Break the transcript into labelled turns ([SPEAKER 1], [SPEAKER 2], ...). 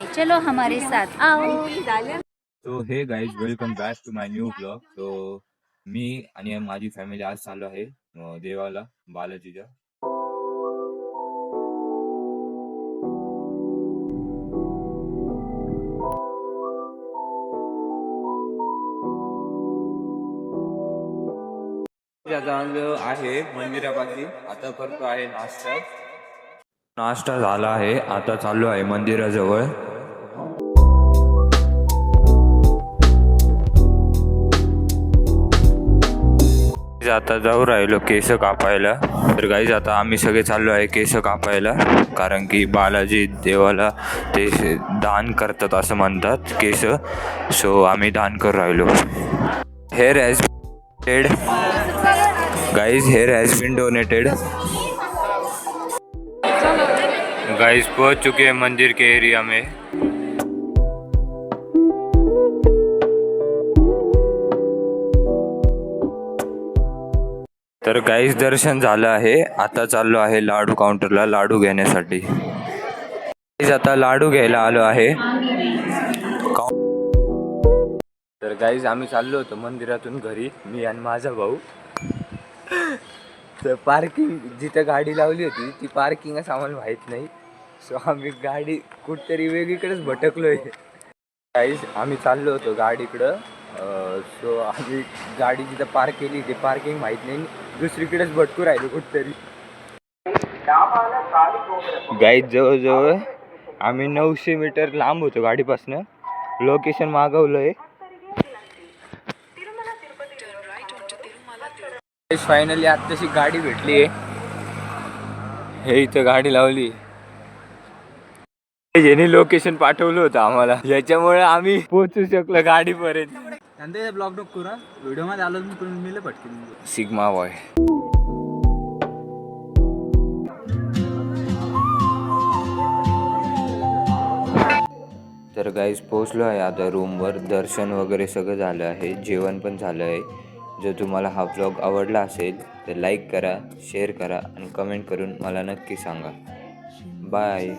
[SPEAKER 1] चलो हमारे साथ आओ।
[SPEAKER 2] So hey guys, welcome back to my new blog. So मी आणि माझी फॅमिली आज चाललो आहे देवाला, बालाजीच्या. आलो आहे मंदिरापाशी. आता करतो आहे नाश्ता. नाश्ता झाला आहे, आता चाललो आहे मंदिराजवळ. आता जाऊ राहिलो केस कापायला. तर गाईज आता आम्ही सगळे चाललो आहे केस कापायला, कारण की बालाजी देवाला ते दान करतात असं म्हणतात केस. सो आम्ही दान करू राहिलो. Hair has donated guys, hair has been donated. Guys पहुंच चुके हैं मंदिर के एरिया में. तर गाइस दर्शन झालं आहे. आता चाललो आहे लाडू काउंटरला लाडू घेण्यासाठी. आता लाडू घ्यायला आलो आहे. तर गाइस आम्ही चाललो होतो मंदिरातून घरी, मी आणि माझा भाऊ. तर पार्किंग जिथं गाडी लावली होती ती पार्किंगच आम्हाला माहीत नाही. सो आम्ही गाडी कुठतरी वेगळीकडेच भटकलोय. गाईज आम्ही चाललो होतो गाडीकडं. सो आम्ही गाडी जिथं पार्क केली ती पार्किंग माहीत नाही, दुसरीकडेच भटकू राहिलो कुठतरी. गाईज जवळजवळ आम्ही 900 मीटर लांब होतो गाडीपासनं. लोकेशन मागवलंय. फायनली आत्ताशी गाडी भेटली आहे. हे इथं गाडी लावली. यांनी लोकेशन पाठवलं होतं आम्हाला, याच्यामुळे आम्ही पोहोचू शकलो गाडीपर्यंत.
[SPEAKER 3] त्यांना ब्लॉग नको करा, व्हिडिओ मध्ये आलो मी पण मिळलं पटकन.
[SPEAKER 2] Sigma boy. तर गाईज पोहोचलो आहे आता रूमवर. दर्शन वगैरे सगळं झालं आहे, जेवण पण झालं आहे. जर तुम्हाला हा ब्लॉग आवडला असेल तर लाईक करा, शेअर करा आणि कमेंट करून मला नक्की सांगा. बाय.